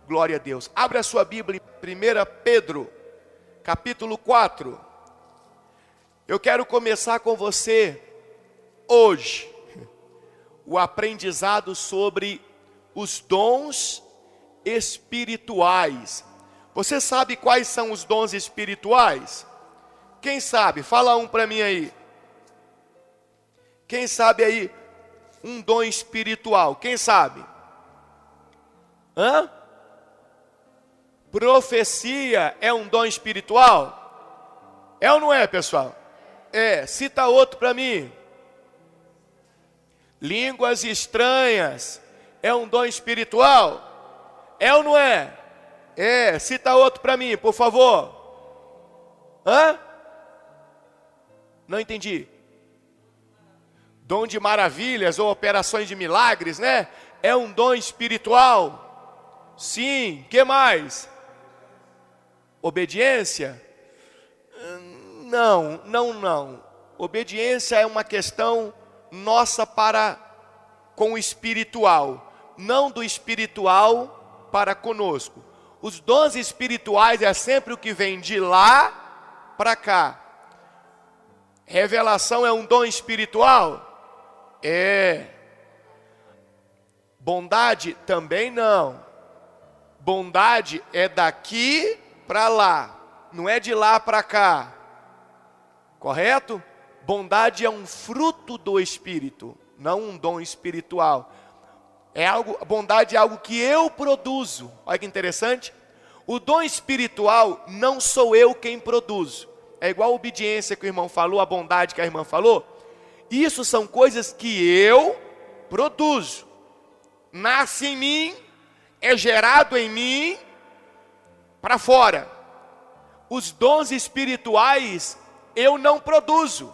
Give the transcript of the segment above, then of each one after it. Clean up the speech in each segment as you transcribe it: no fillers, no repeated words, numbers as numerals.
Glória a Deus. Abra a sua Bíblia em 1 Pedro, capítulo 4. Eu quero começar com você hoje o aprendizado sobre os dons espirituais. Você sabe quais são os dons espirituais? Quem sabe? Fala um para mim aí. Quem sabe aí um dom espiritual? Quem sabe? Profecia é um dom espiritual? É ou não é, pessoal? É. Cita outro para mim. Línguas estranhas é um dom espiritual? É ou não é? É. Cita outro para mim, por favor. Não entendi. Dom de maravilhas ou operações de milagres, né? É um dom espiritual? Sim. Que mais? Obediência? Não. Obediência é uma questão nossa para com o espiritual, não do espiritual para conosco. Os dons espirituais é sempre o que vem de lá para cá. Revelação é um dom espiritual? É. Bondade também não. Bondade é daqui para lá, não é de lá para cá. Correto? Bondade é um fruto do Espírito, não um dom espiritual. Bondade é algo que eu produzo. Olha que interessante. O dom espiritual não sou eu quem produzo. É igual a obediência que o irmão falou, a bondade que a irmã falou. Isso são coisas que eu produzo. Nasce em mim, é gerado em mim, para fora. Os dons espirituais eu não produzo.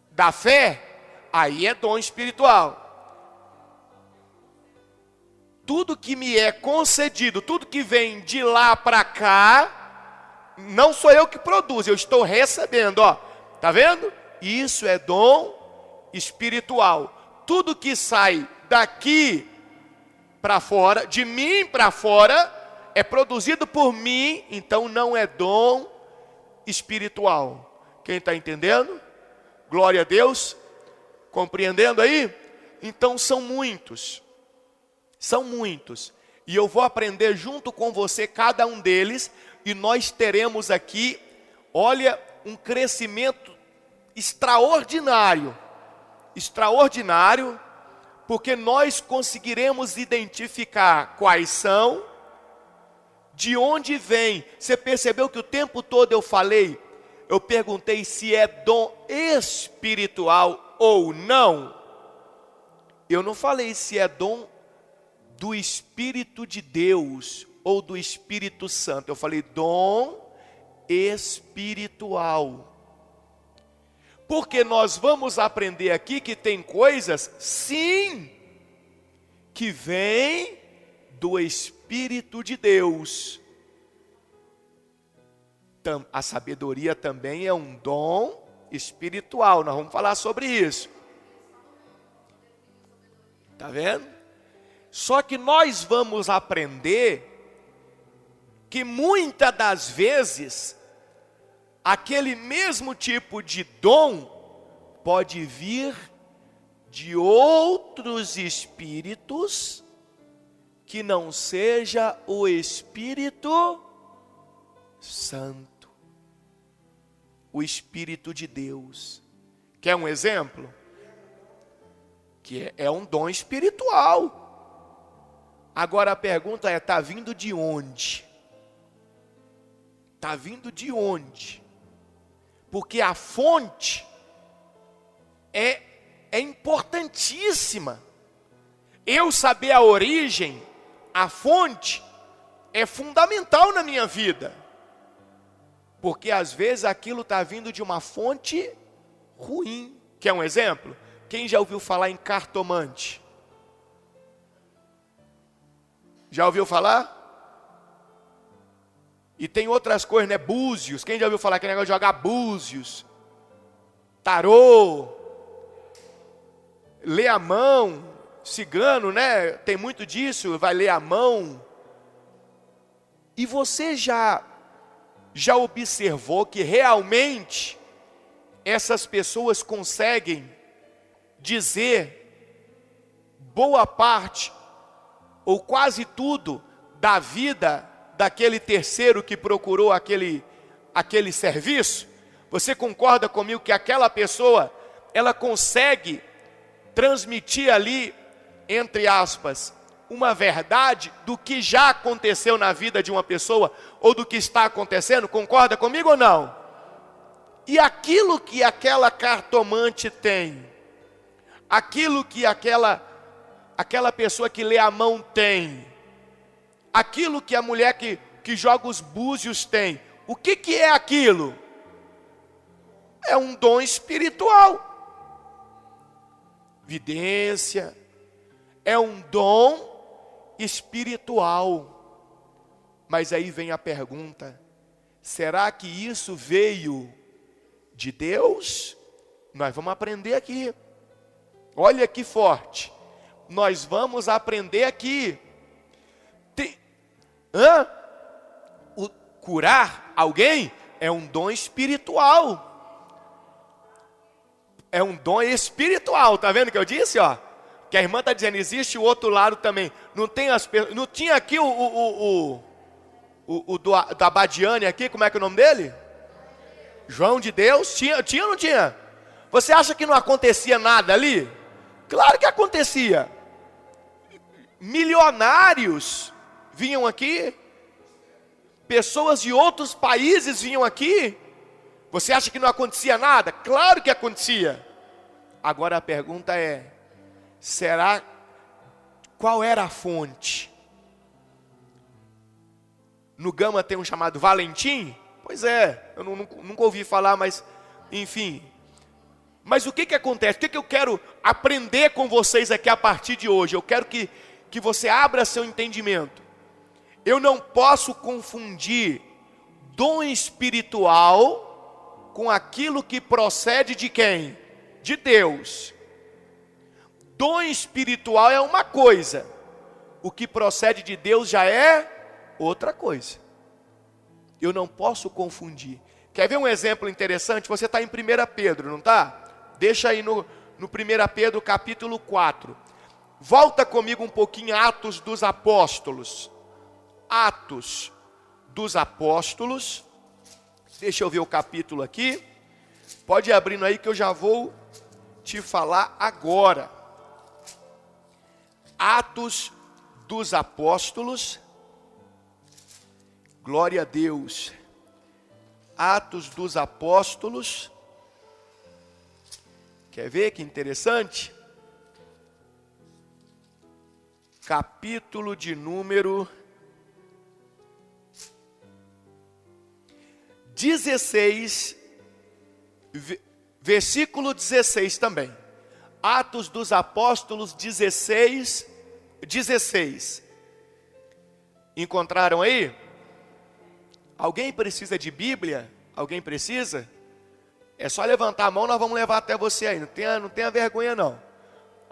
Da fé, aí é dom espiritual. Tudo que me é concedido, tudo que vem de lá para cá, não sou eu que produzo, eu estou recebendo, ó. Tá vendo? Isso é dom espiritual. Tudo que sai daqui para fora, de mim para fora, é produzido por mim, então não é dom espiritual. Quem está entendendo? Glória a Deus. Compreendendo aí? Então são muitos. E eu vou aprender junto com você cada um deles. E nós teremos aqui, olha, um crescimento extraordinário. Porque nós conseguiremos identificar quais são, de onde vem. Você percebeu que o tempo todo eu perguntei se é dom espiritual ou não. Eu não falei se é dom do Espírito de Deus ou do Espírito Santo. Eu falei dom espiritual. Porque nós vamos aprender aqui que tem coisas, sim, que vêm do Espírito de Deus. A sabedoria também é um dom espiritual. Nós vamos falar sobre isso. Tá vendo? Só que nós vamos aprender que muitas das vezes aquele mesmo tipo de dom pode vir de outros espíritos que não seja o Espírito Santo. O Espírito de Deus. Quer um exemplo? Que é um dom espiritual. Agora a pergunta é, está vindo de onde? Está vindo de onde? Porque a fonte é importantíssima. Eu saber a origem, a fonte, é fundamental na minha vida. Porque às vezes aquilo está vindo de uma fonte ruim. Quer um exemplo? Quem já ouviu falar em cartomante? Já ouviu falar? E tem outras coisas, né? Búzios. Quem já ouviu falar que negócio de jogar búzios? Tarô. Ler a mão. cigano, né? Tem muito disso, vai ler a mão. E você já observou que realmente essas pessoas conseguem dizer boa parte ou quase tudo da vida daquele terceiro que procurou aquele serviço? Você concorda comigo que aquela pessoa, ela consegue transmitir ali, entre aspas, uma verdade do que já aconteceu na vida de uma pessoa ou do que está acontecendo? Concorda comigo ou não? E aquilo que aquela cartomante tem, aquilo que aquela pessoa que lê a mão tem, aquilo que a mulher que joga os búzios tem, o que é aquilo? É um dom espiritual. Vidência é um dom espiritual. Mas aí vem a pergunta: será que isso veio de Deus? Nós vamos aprender aqui. Olha que forte. Nós vamos aprender aqui. Curar alguém é um dom espiritual. É um dom espiritual. Tá vendo o que eu disse, ó? Que a irmã está dizendo, existe o outro lado também. Não tinha aqui da Badiane aqui, como é que é o nome dele? João de Deus. Tinha ou não tinha? Você acha que não acontecia nada ali? Claro que acontecia. Milionários vinham aqui. Pessoas de outros países vinham aqui. Você acha que não acontecia nada? Claro que acontecia. Agora a pergunta é, qual era a fonte? No Gama tem um chamado Valentim? Pois é, eu nunca ouvi falar, mas enfim. Mas o que acontece? O que eu quero aprender com vocês aqui a partir de hoje? Eu quero que você abra seu entendimento. Eu não posso confundir dom espiritual com aquilo que procede de quem? De Deus. Dom espiritual é uma coisa, o que procede de Deus já é outra coisa. Eu não posso confundir. Quer ver um exemplo interessante? Você está em 1 Pedro, não está? Deixa aí no 1 Pedro capítulo 4. Volta comigo um pouquinho, Atos dos Apóstolos. Atos dos Apóstolos. Deixa eu ver o capítulo aqui. Pode ir abrindo aí que eu já vou te falar agora. Atos dos Apóstolos. Glória a Deus. Atos dos Apóstolos. Quer ver que interessante? Capítulo de número 16, versículo 16 também. Atos dos Apóstolos 16. Encontraram aí? Alguém precisa de Bíblia? Alguém precisa? É só levantar a mão, nós vamos levar até você aí. Não tenha vergonha não.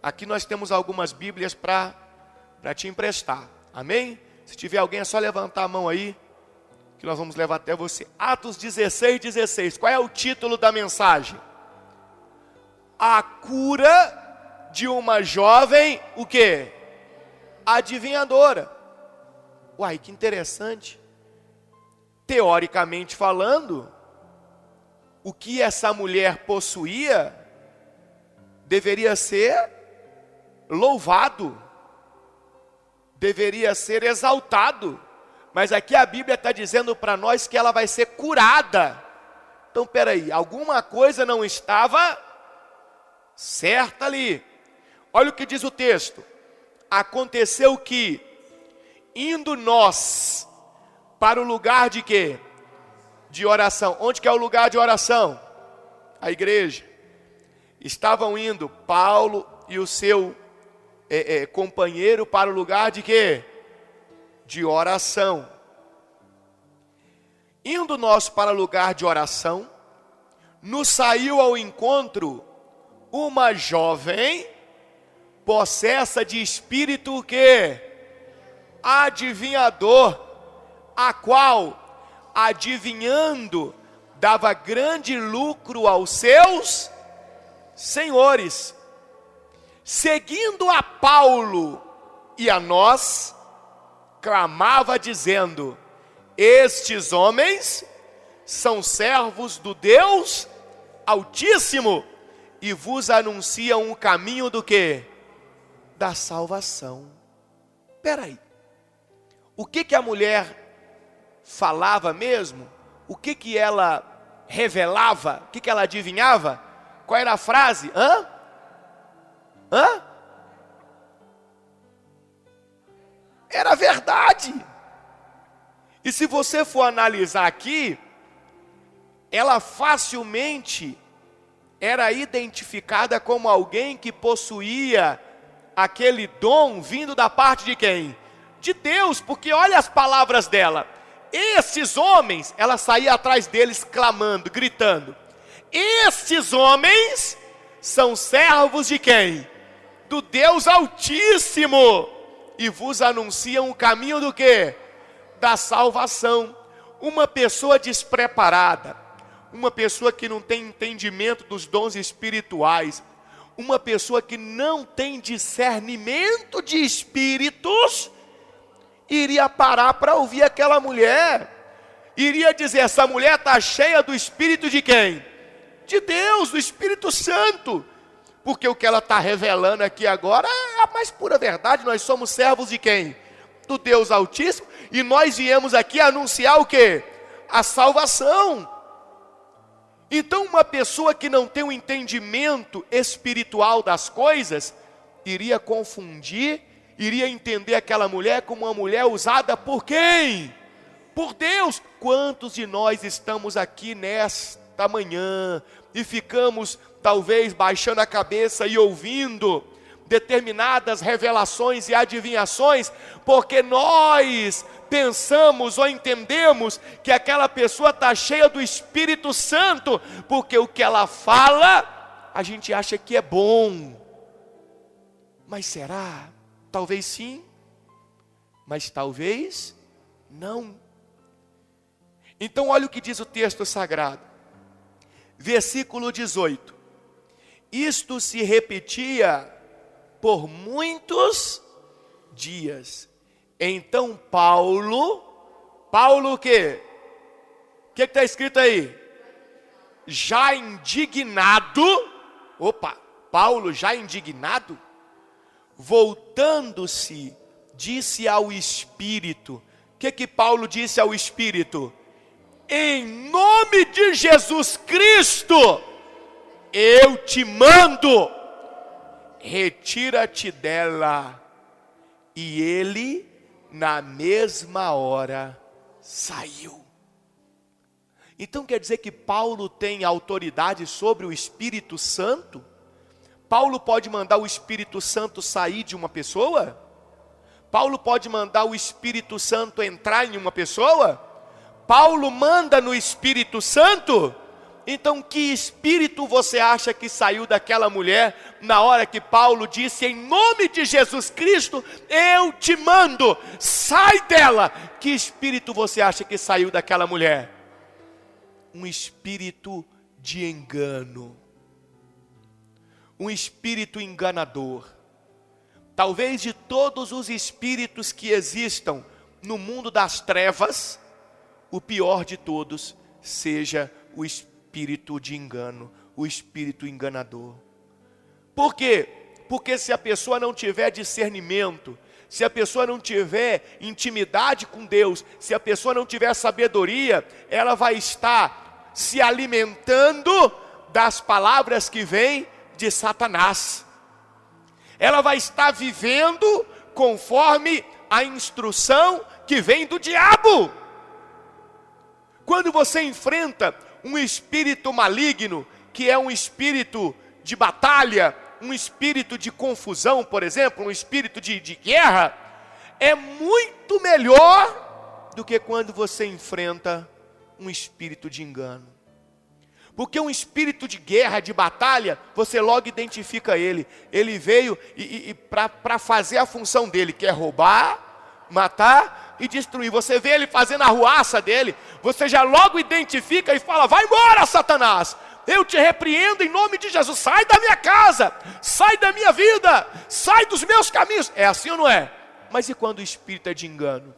Aqui nós temos algumas Bíblias para te emprestar. Amém? Se tiver alguém, é só levantar a mão aí, que nós vamos levar até você. Atos 16. Qual é o título da mensagem? A cura de uma jovem, o quê? Adivinhadora. Uai, que interessante. Teoricamente falando, o que essa mulher possuía deveria ser louvado, deveria ser exaltado. Mas aqui a Bíblia está dizendo para nós que ela vai ser curada. Então, peraí, alguma coisa não estava certa ali. Olha o que diz o texto. Aconteceu que, indo nós para o lugar de quê? De oração. Onde que é o lugar de oração? A igreja. Estavam indo Paulo e o seu companheiro para o lugar de quê? De oração. Indo nós para o lugar de oração, nos saiu ao encontro uma jovem possessa de espírito o quê? Adivinhador, a qual, adivinhando, dava grande lucro aos seus senhores. Seguindo a Paulo e a nós, clamava dizendo: estes homens são servos do Deus Altíssimo e vos anunciam o caminho do quê? Da salvação. Espera aí, o que a mulher falava mesmo? O que ela revelava? O que ela adivinhava? Qual era a frase? Hã? Era verdade. E se você for analisar aqui, ela facilmente era identificada como alguém que possuía aquele dom vindo da parte de quem? De Deus, porque olha as palavras dela. Esses homens, ela saía atrás deles clamando, gritando: estes homens são servos de quem? Do Deus Altíssimo, e vos anunciam o caminho do quê? Da salvação. Uma pessoa despreparada, uma pessoa que não tem entendimento dos dons espirituais, uma pessoa que não tem discernimento de espíritos, iria parar para ouvir aquela mulher, iria dizer: essa mulher está cheia do Espírito de quem? De Deus, do Espírito Santo, porque o que ela está revelando aqui agora é a mais pura verdade. Nós somos servos de quem? Do Deus Altíssimo, e nós viemos aqui anunciar o quê? A salvação. Então uma pessoa que não tem um entendimento espiritual das coisas, iria confundir, iria entender aquela mulher como uma mulher usada por quem? Por Deus. Quantos de nós estamos aqui nesta manhã e ficamos talvez baixando a cabeça e ouvindo determinadas revelações e adivinhações, porque nós pensamos ou entendemos que aquela pessoa está cheia do Espírito Santo, porque o que ela fala, a gente acha que é bom. Mas será? Talvez sim, mas talvez não. Então olha o que diz o texto sagrado, versículo 18. Isto se repetia por muitos dias. Então Paulo o quê? O que está escrito aí? Já indignado, Paulo já indignado, voltando-se, disse ao Espírito. O que Paulo disse ao Espírito? Em nome de Jesus Cristo, eu te mando, retira-te dela. E ele, na mesma hora, saiu. Então quer dizer que Paulo tem autoridade sobre o Espírito Santo? Paulo pode mandar o Espírito Santo sair de uma pessoa? Paulo pode mandar o Espírito Santo entrar em uma pessoa? Paulo manda no Espírito Santo? Então que espírito você acha que saiu daquela mulher na hora que Paulo disse: em nome de Jesus Cristo eu te mando, sai dela? Que espírito você acha que saiu daquela mulher? Um espírito de engano, um espírito enganador. Talvez de todos os espíritos que existam no mundo das trevas, o pior de todos seja o espírito de engano, o espírito enganador. Por quê? Porque se a pessoa não tiver discernimento, se a pessoa não tiver intimidade com Deus, se a pessoa não tiver sabedoria, ela vai estar se alimentando das palavras que vêm de Satanás. Ela vai estar vivendo conforme a instrução que vem do diabo. Quando você enfrenta um espírito maligno, que é um espírito de batalha, um espírito de confusão, por exemplo, um espírito de guerra, é muito melhor do que quando você enfrenta um espírito de engano. Porque um espírito de guerra, de batalha, você logo identifica ele. Ele veio para fazer a função dele, que é roubar, matar e destruir. Você vê ele fazendo a arruaça dele, você já logo identifica e fala: vai embora, Satanás! Eu te repreendo em nome de Jesus. Sai da minha casa, sai da minha vida, sai dos meus caminhos. É assim ou não é? Mas e quando o espírito é de engano?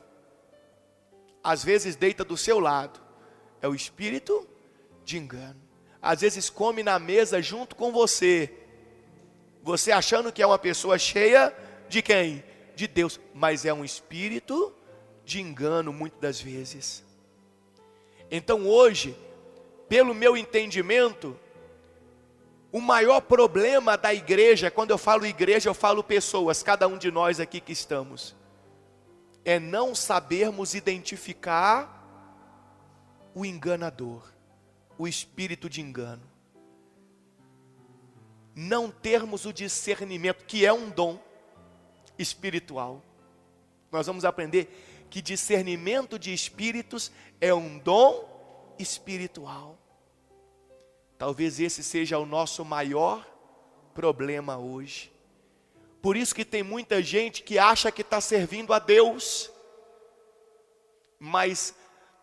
Às vezes deita do seu lado. É o espírito de engano. Às vezes come na mesa junto com você. Você achando que é uma pessoa cheia de quem? De Deus. Mas é um espírito de engano muitas das vezes. Então hoje, pelo meu entendimento, o maior problema da igreja, quando eu falo igreja, eu falo pessoas, cada um de nós aqui que estamos, é não sabermos identificar o enganador, o espírito de engano. Não termos o discernimento, que é um dom espiritual. Nós vamos aprender que discernimento de espíritos é um dom espiritual. Talvez esse seja o nosso maior problema hoje. Por isso que tem muita gente que acha que está servindo a Deus, mas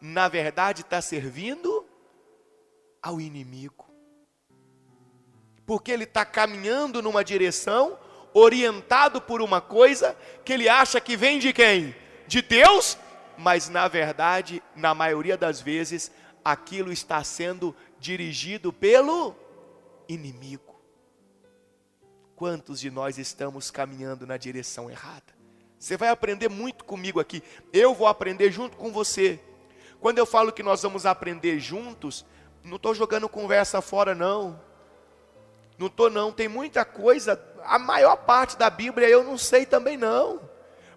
na verdade está servindo ao inimigo. Porque ele está caminhando numa direção, orientado por uma coisa que ele acha que vem de quem? De Deus, mas na verdade, na maioria das vezes, aquilo está sendo dirigido pelo inimigo. Quantos de nós estamos caminhando na direção errada? Você vai aprender muito comigo aqui. Eu vou aprender junto com você. Quando eu falo que nós vamos aprender juntos, não estou jogando conversa fora não. Não estou não, tem muita coisa, a maior parte da Bíblia eu não sei também não.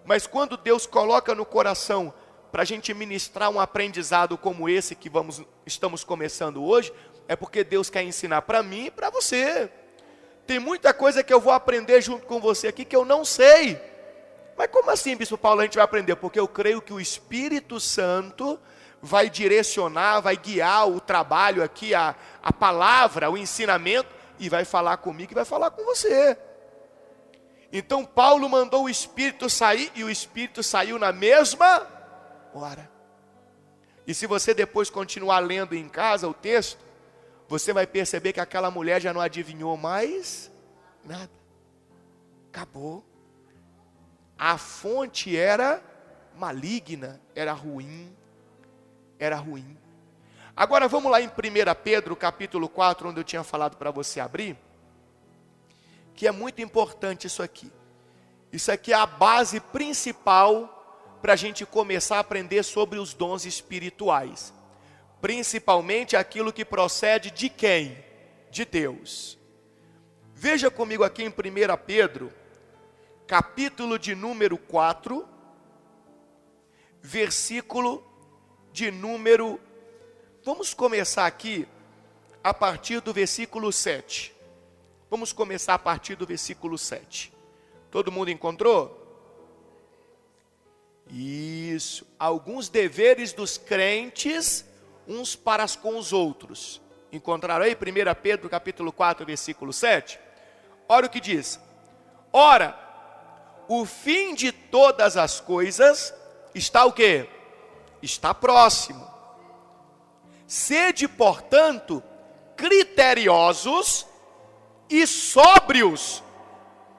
Mas quando Deus coloca no coração para a gente ministrar um aprendizado como esse que estamos começando hoje, é porque Deus quer ensinar para mim e para você. Tem muita coisa que eu vou aprender junto com você aqui que eu não sei. Mas como assim, Bispo Paulo, a gente vai aprender? Porque eu creio que o Espírito Santo vai direcionar, vai guiar o trabalho aqui, a palavra, o ensinamento, e vai falar comigo e vai falar com você. Então Paulo mandou o Espírito sair, e o Espírito saiu na mesma hora. E se você depois continuar lendo em casa o texto, você vai perceber que aquela mulher já não adivinhou mais nada. Acabou. A fonte era maligna, era ruim. Era ruim. Agora vamos lá em 1 Pedro capítulo 4, onde eu tinha falado para você abrir, que é muito importante isso aqui. Isso aqui é a base principal para a gente começar a aprender sobre os dons espirituais. Principalmente aquilo que procede de quem? De Deus. Veja comigo aqui em 1 Pedro, capítulo de número 4, versículo de número... Vamos começar aqui a partir do versículo 7. Vamos começar a partir do versículo 7. Todo mundo encontrou? Isso. Alguns deveres dos crentes uns para com os outros. Encontraram aí 1 Pedro capítulo 4, versículo 7? Olha o que diz. Ora, o fim de todas as coisas está o quê? Está próximo. Sede, portanto, criteriosos e sóbrios,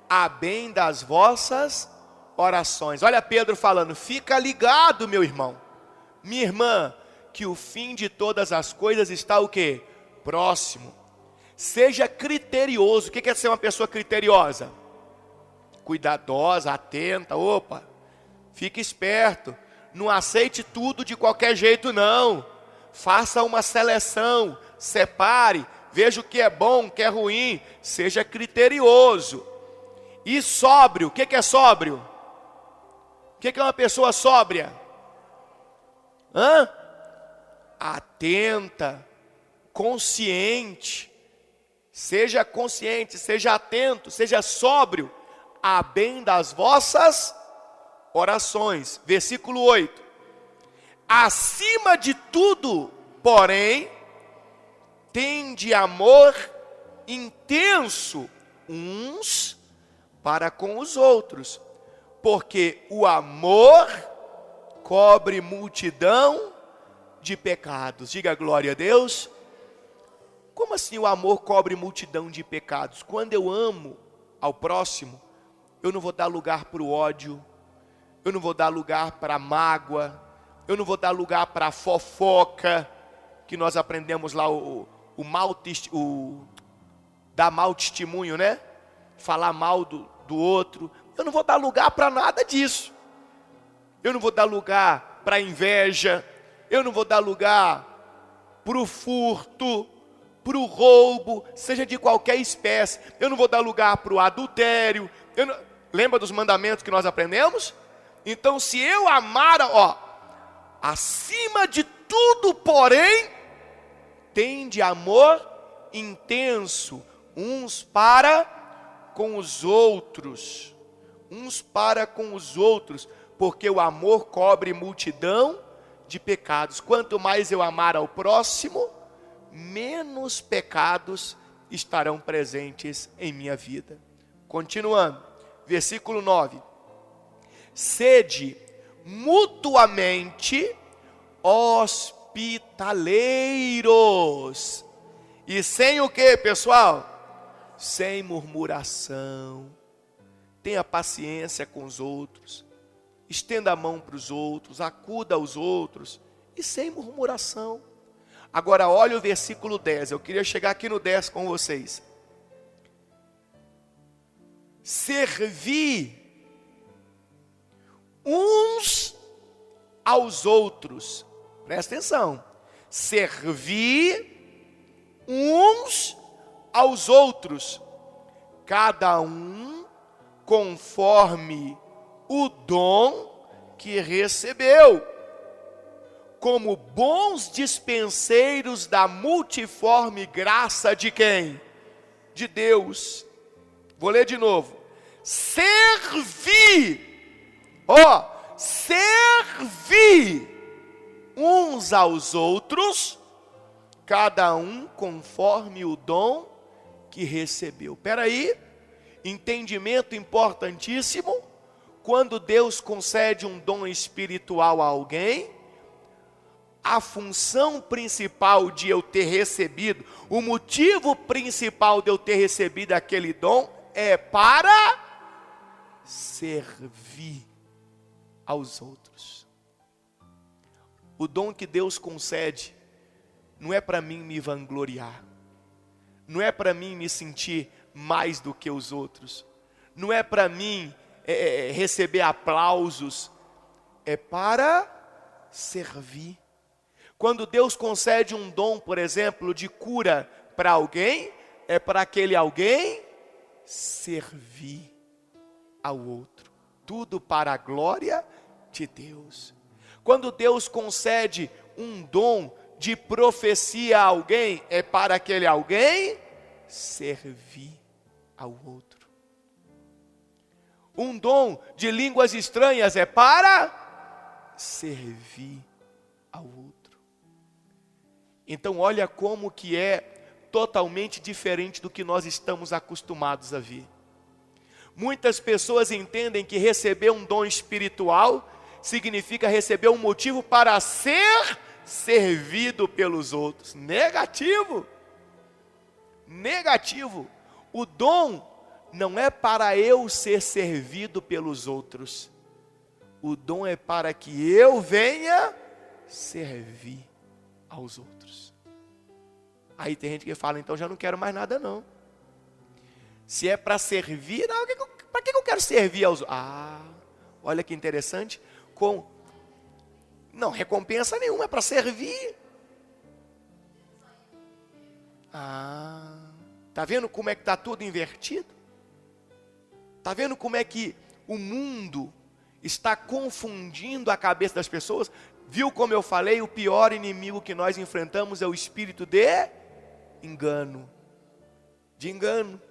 a bem das vossas orações. Olha Pedro falando, fica ligado, meu irmão, minha irmã, que o fim de todas as coisas está o quê? Próximo. Seja criterioso. O que é ser uma pessoa criteriosa? Cuidadosa, atenta, opa, fique esperto, não aceite tudo de qualquer jeito não. Faça uma seleção, separe, veja o que é bom, o que é ruim, seja criterioso. E sóbrio, o que é sóbrio? O que é uma pessoa sóbria? Atenta, consciente, seja atento, seja sóbrio, a bem das vossas orações. Versículo 8. Acima de tudo, porém, tende amor intenso uns para com os outros, porque o amor cobre multidão de pecados. Diga glória a Deus. Como assim o amor cobre multidão de pecados? Quando eu amo ao próximo, eu não vou dar lugar para o ódio, eu não vou dar lugar para a mágoa, eu não vou dar lugar para a fofoca, que nós aprendemos lá dar mau testemunho, né? Falar mal do outro. Eu não vou dar lugar para nada disso. Eu não vou dar lugar para a inveja, eu não vou dar lugar para o furto, para o roubo, seja de qualquer espécie. Eu não vou dar lugar para o adultério. Lembra dos mandamentos que nós aprendemos? Então, se eu amar, acima de tudo, porém, tende amor intenso uns para com os outros. Uns para com os outros, porque o amor cobre multidão de pecados. Quanto mais eu amar ao próximo, menos pecados estarão presentes em minha vida. Continuando, versículo 9. Sede mutuamente hospitaleiros. E sem o que, pessoal? Sem murmuração. Tenha paciência com os outros. Estenda a mão para os outros, acuda aos outros. E sem murmuração. Agora olha o versículo 10. Eu queria chegar aqui no 10 com vocês. Servi uns aos outros. Presta atenção. Servir uns aos outros, cada um conforme o dom que recebeu, como bons dispenseiros da multiforme graça de quem? De Deus. Vou ler de novo. Servir uns aos outros, cada um conforme o dom que recebeu. Espera aí, entendimento importantíssimo. Quando Deus concede um dom espiritual a alguém, a função principal de eu ter recebido, o motivo principal de eu ter recebido aquele dom é para servir aos outros. O dom que Deus concede não é para mim me vangloriar, não é para mim me sentir mais do que os outros, não é para mim receber aplausos, é para servir. Quando Deus concede um dom, por exemplo, de cura para alguém, é para aquele alguém servir ao outro. Tudo para a glória de Deus. Quando Deus concede um dom de profecia a alguém, é para aquele alguém servir ao outro. Um dom de línguas estranhas é para servir ao outro. Então olha como que é totalmente diferente do que nós estamos acostumados a ver. Muitas pessoas entendem que receber um dom espiritual significa receber um motivo para ser servido pelos outros. Negativo. Negativo. O dom não é para eu ser servido pelos outros. O dom é para que eu venha servir aos outros. Aí tem gente que fala, então já não quero mais nada não. Se é para servir, para que eu quero servir aos outros? Olha que interessante. Não, recompensa nenhuma, é para servir. Tá vendo como é que está tudo invertido? Tá vendo como é que o mundo está confundindo a cabeça das pessoas? Viu como eu falei, o pior inimigo que nós enfrentamos é o espírito de engano. De engano.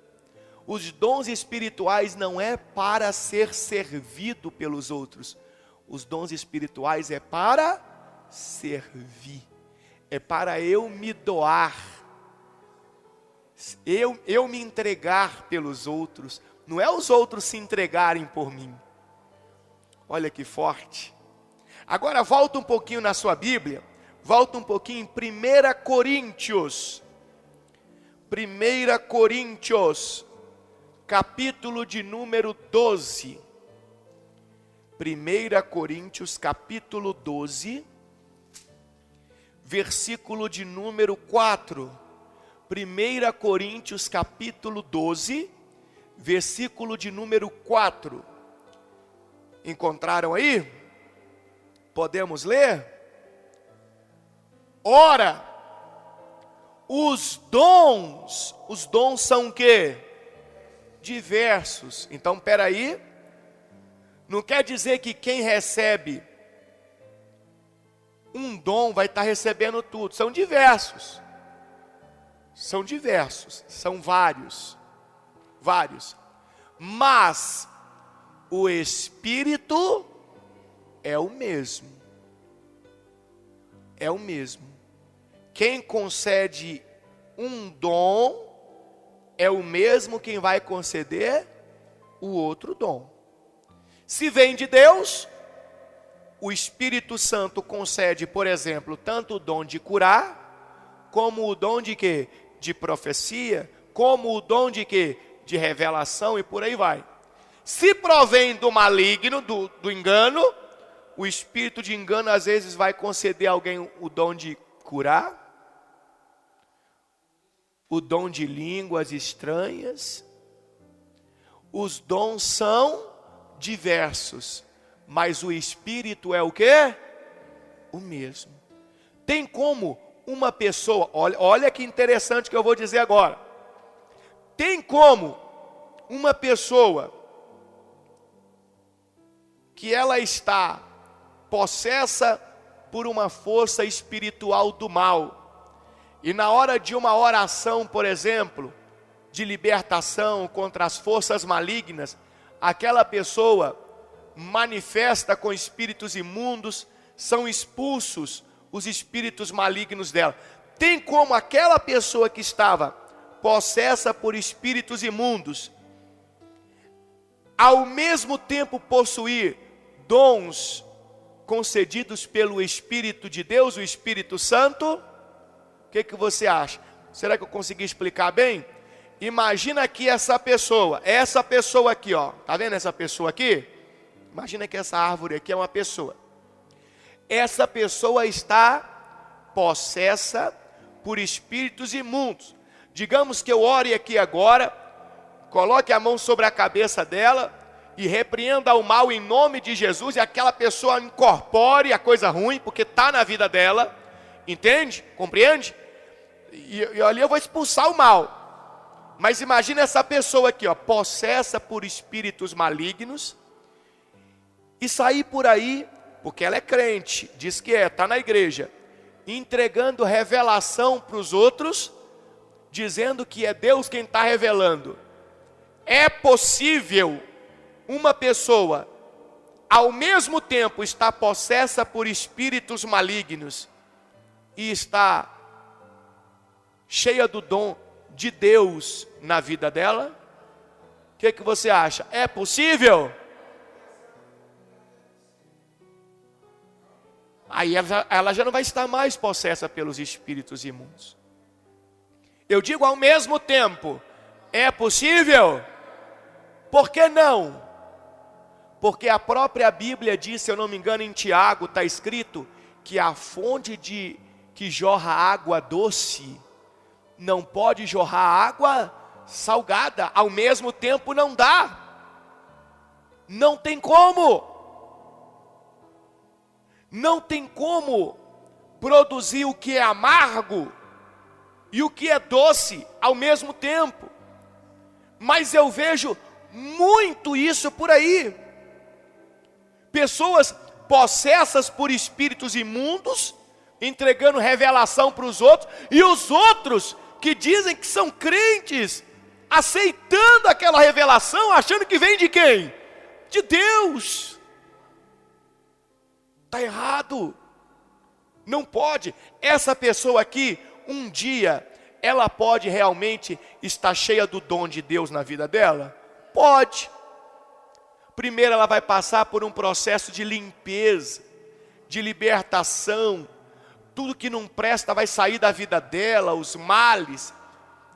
Os dons espirituais não é para ser servido pelos outros. Os dons espirituais é para servir. É para eu me doar. Eu me entregar pelos outros, não é os outros se entregarem por mim. Olha que forte. Agora volta um pouquinho na sua Bíblia, volta um pouquinho em 1 Coríntios. 1 Coríntios, capítulo de número 12. 1 Coríntios, capítulo 12, versículo de número 4. 1 Coríntios, capítulo 12, versículo de número 4. Encontraram aí? Podemos ler? Ora, os dons são o quê? Diversos. Então, peraí, não quer dizer que quem recebe um dom vai estar recebendo tudo. São diversos. São diversos, são vários. Mas o Espírito é o mesmo. É o mesmo. Quem concede um dom é o mesmo quem vai conceder o outro dom. Se vem de Deus, o Espírito Santo concede, por exemplo, tanto o dom de curar, como o dom de quê? De profecia, como o dom de quê? De revelação, e por aí vai. Se provém do maligno, do engano, o espírito de engano às vezes vai conceder a alguém o dom de curar, o dom de línguas estranhas. Os dons são diversos, mas o Espírito é o quê? O mesmo. Tem como uma pessoa, olha que interessante que eu vou dizer agora. Tem como uma pessoa que ela está possessa por uma força espiritual do mal, e na hora de uma oração, por exemplo, de libertação contra as forças malignas, aquela pessoa manifesta com espíritos imundos, são expulsos os espíritos malignos dela. Tem como aquela pessoa que estava possessa por espíritos imundos, ao mesmo tempo possuir dons concedidos pelo Espírito de Deus, o Espírito Santo? O que você acha? Será que eu consegui explicar bem? Imagina que essa pessoa aqui, ó, tá vendo essa pessoa aqui? Imagina que essa árvore aqui é uma pessoa. Essa pessoa está possessa por espíritos imundos. Digamos que eu ore aqui agora, coloque a mão sobre a cabeça dela e repreenda o mal em nome de Jesus, e aquela pessoa incorpore a coisa ruim, porque está na vida dela, entende? Compreende? E ali eu vou expulsar o mal. Mas imagina essa pessoa aqui, ó, possessa por espíritos malignos, e sair por aí, porque ela é crente, diz que está na igreja, entregando revelação para os outros, dizendo que é Deus quem está revelando. É possível uma pessoa, ao mesmo tempo, estar possessa por espíritos malignos e está cheia do dom de Deus na vida dela? O que você acha? É possível? Aí ela já não vai estar mais possessa pelos espíritos imundos. Eu digo ao mesmo tempo, é possível? Por que não? Porque a própria Bíblia diz, se eu não me engano, em Tiago está escrito que a fonte que jorra água doce não pode jorrar água salgada, ao mesmo tempo não dá. Não tem como. Não tem como produzir o que é amargo e o que é doce ao mesmo tempo. Mas eu vejo muito isso por aí. Pessoas possessas por espíritos imundos, entregando revelação para os outros, e os outros que dizem que são crentes, aceitando aquela revelação, achando que vem de quem? De Deus. Está errado. Não pode. Essa pessoa aqui, um dia, ela pode realmente estar cheia do dom de Deus na vida dela? Pode. Primeiro ela vai passar por um processo de limpeza, de libertação. Tudo que não presta vai sair da vida dela, os males.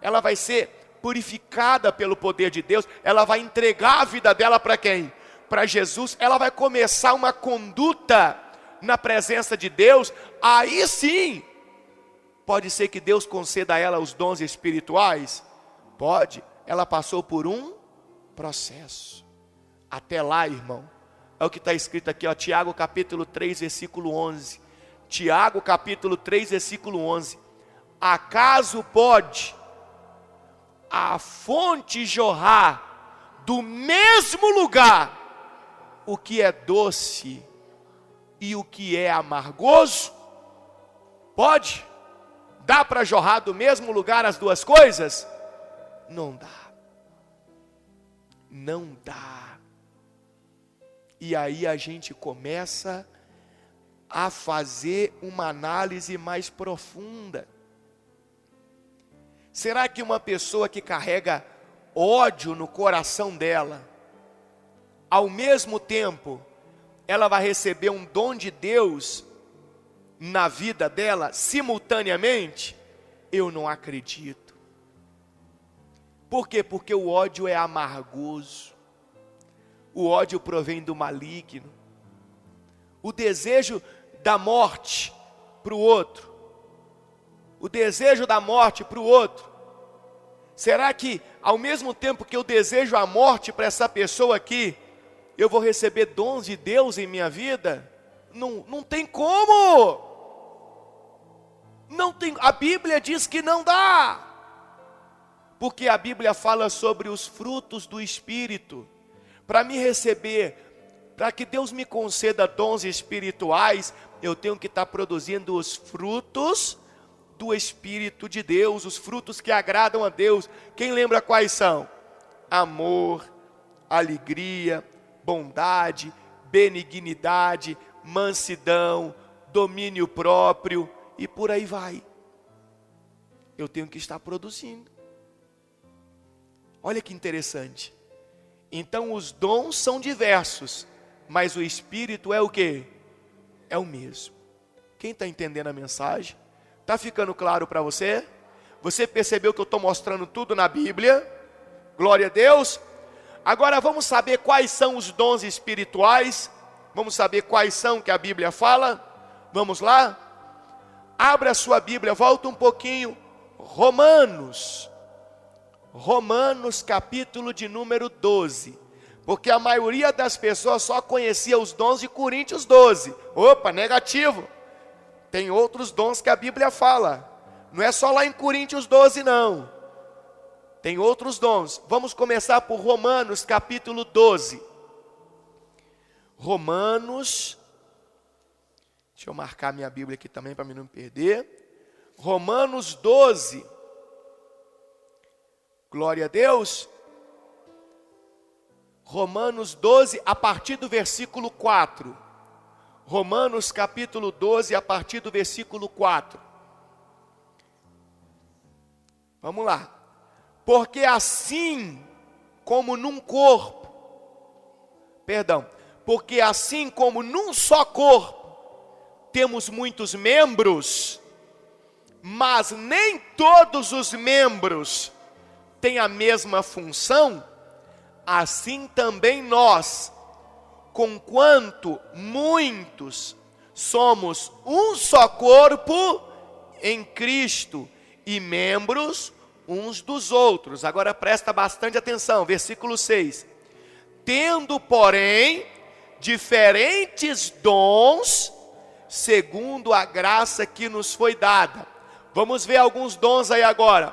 Ela vai ser purificada pelo poder de Deus. Ela vai entregar a vida dela para quem? Para Jesus. Ela vai começar uma conduta na presença de Deus. Aí sim, pode ser que Deus conceda a ela os dons espirituais? Pode. Ela passou por um processo. Até lá, irmão, é o que está escrito aqui, ó, Tiago capítulo 3, versículo 11. Tiago capítulo 3, versículo 11. Acaso pode a fonte jorrar do mesmo lugar o que é doce e o que é amargoso? Pode? Dá para jorrar do mesmo lugar as duas coisas? Não dá. Não dá. E aí a gente começa a fazer uma análise mais profunda. Será que uma pessoa que carrega ódio no coração dela, ao mesmo tempo, ela vai receber um dom de Deus na vida dela, simultaneamente? Eu não acredito. Por quê? Porque o ódio é amargoso. O ódio provém do maligno. O desejo da morte para o outro. O desejo da morte para o outro. Será que ao mesmo tempo que eu desejo a morte para essa pessoa aqui, eu vou receber dons de Deus em minha vida? Não tem como. Não tem. A Bíblia diz que não dá. Porque a Bíblia fala sobre os frutos do Espírito. Para me receber, para que Deus me conceda dons espirituais, eu tenho que estar produzindo os frutos do Espírito de Deus, os frutos que agradam a Deus. Quem lembra quais são? Amor, alegria, bondade, benignidade, mansidão, domínio próprio e por aí vai. Eu tenho que estar produzindo. Olha que interessante. Então os dons são diversos, mas o Espírito é o quê? É o mesmo. Quem está entendendo a mensagem? Está ficando claro para você? Você percebeu que eu estou mostrando tudo na Bíblia? Glória a Deus. Agora vamos saber quais são os dons espirituais. Vamos saber quais são que a Bíblia fala. Vamos lá? Abra a sua Bíblia, volta um pouquinho. Romanos capítulo de número 12. Porque a maioria das pessoas só conhecia os dons de Coríntios 12. Opa, negativo. Tem outros dons que a Bíblia fala. Não é só lá em Coríntios 12 não. Tem outros dons. Vamos começar por Romanos capítulo 12. Romanos. Deixa eu marcar minha Bíblia aqui também para mim não me perder. Romanos 12. Glória a Deus. Romanos 12, a partir do versículo 4. Romanos capítulo 12, a partir do versículo 4. Vamos lá. Porque assim como num corpo, porque assim como num só corpo, temos muitos membros, mas nem todos os membros têm a mesma função, assim também nós, conquanto muitos, somos um só corpo em Cristo e membros uns dos outros. Agora presta bastante atenção, versículo 6. Tendo, porém, diferentes dons, segundo a graça que nos foi dada. Vamos ver alguns dons aí agora.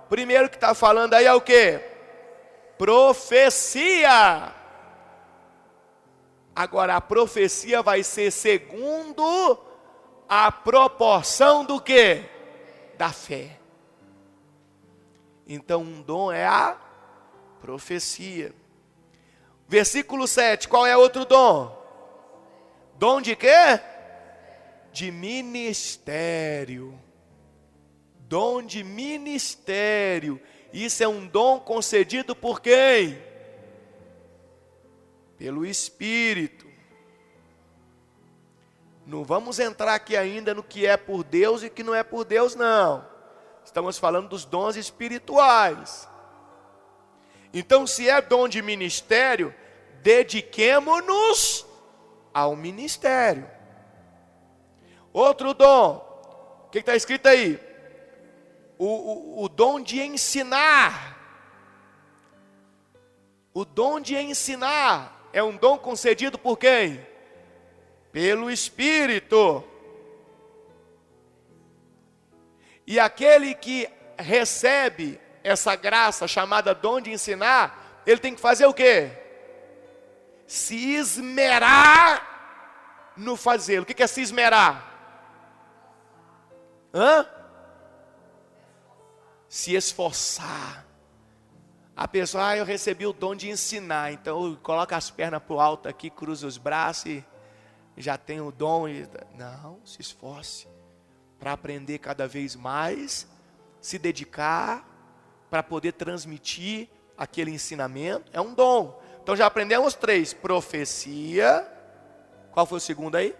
Primeiro que está falando aí é o quê? Profecia. Agora a profecia vai ser segundo a proporção do quê? Da fé. Então um dom é a profecia. Versículo 7, qual é outro dom? Dom de quê? De ministério. Dom de ministério. Isso é um dom concedido por quem? Pelo Espírito. Não vamos entrar aqui ainda no que é por Deus e que não é por Deus, não. Estamos falando dos dons espirituais. Então, se é dom de ministério, dediquemo-nos ao ministério. Outro dom, o que está escrito aí? O dom de ensinar. O dom de ensinar é um dom concedido por quem? Pelo Espírito. E aquele que recebe essa graça chamada dom de ensinar, ele tem que fazer o quê? Se esmerar no fazer. O que é se esmerar? Se esforçar. A pessoa, eu recebi o dom de ensinar, então coloca as pernas para o alto aqui, cruza os braços e já tem o dom. Não, se esforce para aprender cada vez mais, se dedicar para poder transmitir aquele ensinamento. É um dom. Então já aprendemos 3: profecia. Qual foi o segundo aí?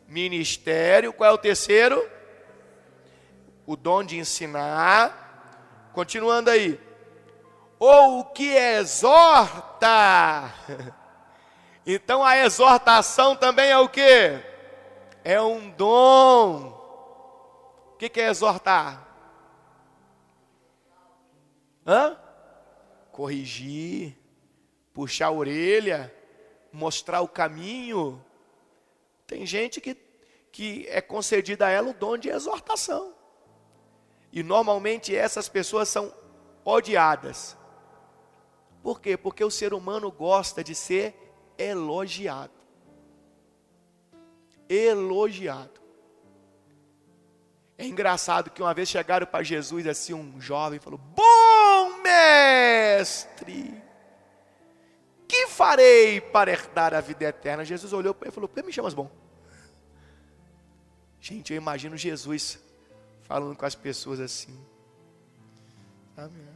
Ministério. Qual é o terceiro? O dom de ensinar. Continuando aí. Ou o que exorta. Então a exortação também é o quê? É um dom. O que é exortar? Corrigir, puxar a orelha, mostrar o caminho. Tem gente que é concedida a ela o dom de exortação. E normalmente essas pessoas são odiadas. Por quê? Porque o ser humano gosta de ser elogiado. Elogiado. É engraçado que uma vez chegaram para Jesus assim um jovem e falou: bom mestre, que farei para herdar a vida eterna? Jesus olhou para ele e falou: por que me chamas bom? Gente, eu imagino Jesus falando com as pessoas assim. Amém.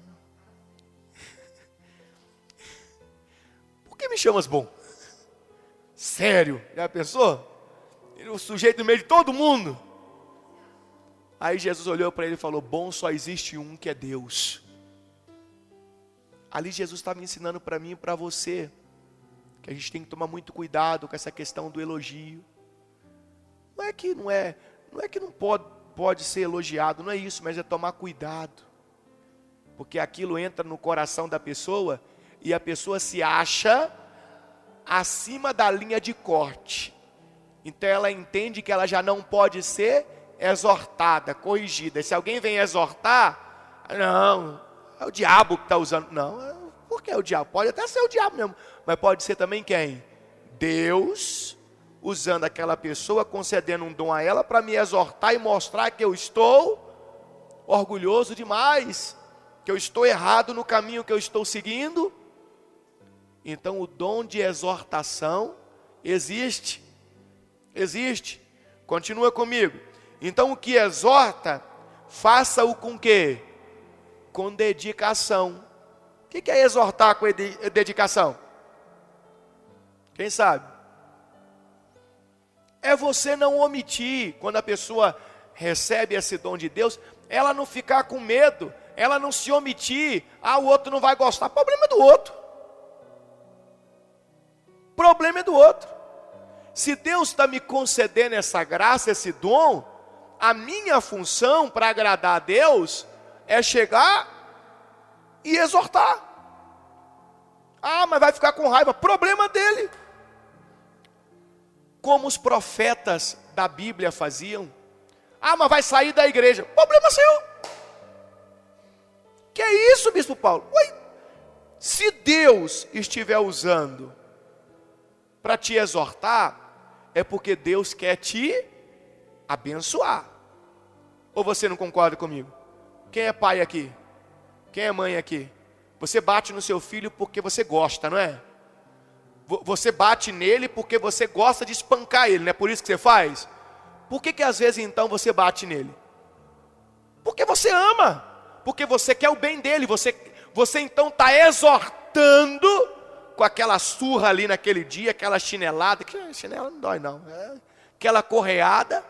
Por que me chamas bom? Sério? Já pensou? O sujeito no meio de todo mundo. Aí Jesus olhou para ele e falou: bom só existe um, que é Deus. Ali Jesus estava ensinando para mim e para você que a gente tem que tomar muito cuidado com essa questão do elogio. Não é que não pode ser elogiado, não é isso, mas é tomar cuidado. Porque aquilo entra no coração da pessoa e a pessoa se acha acima da linha de corte. Então ela entende que ela já não pode ser exortada, corrigida. E se alguém vem exortar, não, é o diabo que está usando. Não, por que é o diabo? Pode até ser o diabo mesmo, mas pode ser também quem? Deus, usando aquela pessoa, concedendo um dom a ela para me exortar e mostrar que eu estou orgulhoso demais, que eu estou errado no caminho que eu estou seguindo. Então o dom de exortação existe. Continua comigo. Então o que exorta, faça-o com quê? Com dedicação. O que é exortar com dedicação? Quem sabe? É você não omitir, quando a pessoa recebe esse dom de Deus, ela não ficar com medo, ela não se omitir. O outro não vai gostar, problema é do outro. Problema é do outro. Se Deus está me concedendo essa graça, esse dom, a minha função para agradar a Deus é chegar e exortar. Mas vai ficar com raiva, problema dele. Como os profetas da Bíblia faziam. Mas vai sair da igreja, problema seu. Que é isso, bispo Paulo? Se Deus estiver usando para te exortar, é porque Deus quer te abençoar. Ou você não concorda comigo? Quem é pai aqui? Quem é mãe aqui? Você bate no seu filho porque você gosta, não é? Você bate nele porque você gosta de espancar ele, não é por isso que você faz? Por que às vezes então você bate nele? Porque você ama, porque você quer o bem dele, você então está exortando com aquela surra ali naquele dia, aquela chinelada, que chinela não dói não, aquela correada.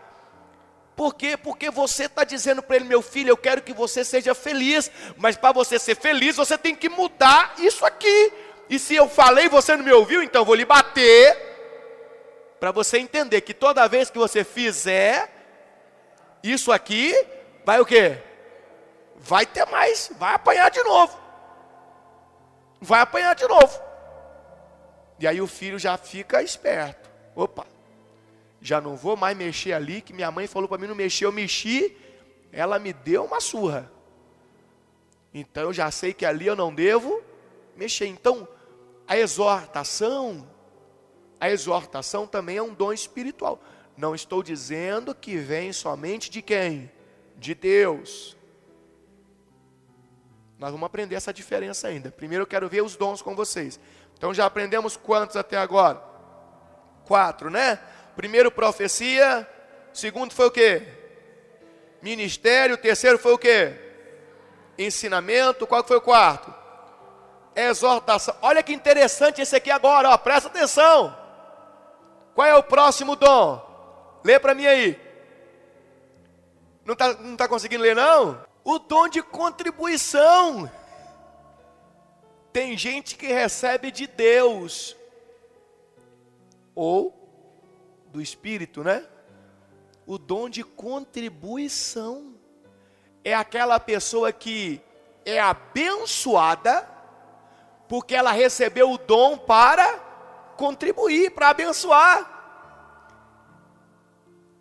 Por quê? Porque você está dizendo para ele: meu filho, eu quero que você seja feliz, mas para você ser feliz, você tem que mudar isso aqui. E se eu falei e você não me ouviu, então eu vou lhe bater, para você entender que toda vez que você fizer isso aqui, vai o quê? Vai ter mais, vai apanhar de novo. Vai apanhar de novo. E aí o filho já fica esperto. Opa, já não vou mais mexer ali, que minha mãe falou para mim não mexer, eu mexi, ela me deu uma surra. Então eu já sei que ali eu não devo mexer. Então a exortação também é um dom espiritual. Não estou dizendo que vem somente de quem? De Deus. Nós vamos aprender essa diferença ainda. Primeiro eu quero ver os dons com vocês. Então já aprendemos quantos até agora? 4, né? Primeiro, profecia. Segundo foi o quê? Ministério. Terceiro foi o quê? Ensinamento. Qual foi o quarto? Exortação. Olha que interessante esse aqui agora, ó, presta atenção. Qual é o próximo dom? Lê para mim aí. Não tá conseguindo ler não? O dom de contribuição. Tem gente que recebe de Deus ou do Espírito, né? O dom de contribuição é aquela pessoa que é abençoada porque ela recebeu o dom para contribuir, para abençoar.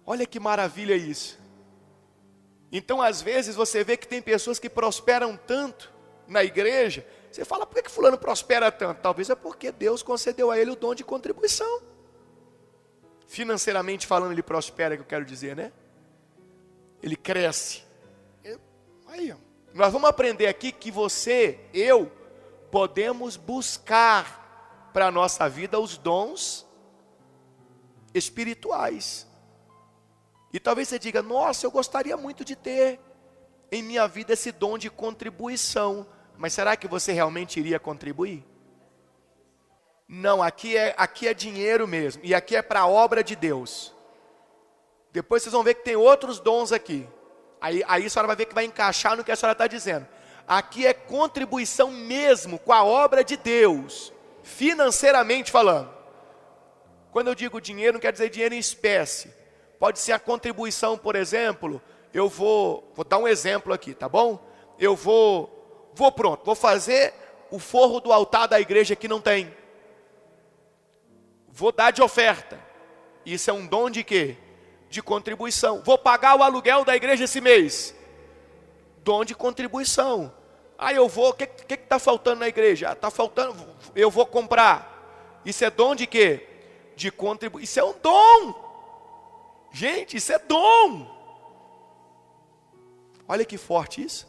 Olha que maravilha isso. Então às vezes você vê que tem pessoas que prosperam tanto na igreja. Você fala: por que fulano prospera tanto? Talvez é porque Deus concedeu a ele o dom de contribuição. Financeiramente falando, ele prospera, que eu quero dizer, né? Ele cresce. Aí, ó. Nós vamos aprender aqui que você, eu, podemos buscar para a nossa vida os dons espirituais. E talvez você diga: nossa, eu gostaria muito de ter em minha vida esse dom de contribuição. Mas será que você realmente iria contribuir? Não, aqui é dinheiro mesmo. E aqui é para a obra de Deus. Depois vocês vão ver que tem outros dons aqui. Aí a senhora vai ver que vai encaixar no que a senhora está dizendo. Aqui é contribuição mesmo com a obra de Deus, financeiramente falando. Quando eu digo dinheiro, não quer dizer dinheiro em espécie. Pode ser a contribuição, por exemplo. Eu vou dar um exemplo aqui, tá bom? Eu vou fazer o forro do altar da igreja que não tem. Vou dar de oferta. Isso é um dom de quê? De contribuição. Vou pagar o aluguel da igreja esse mês. Dom de contribuição. Aí eu vou, o que está faltando na igreja? Está faltando, eu vou comprar. Isso é dom de quê? De contribuição. Isso é um dom. Gente, isso é dom. Olha que forte isso.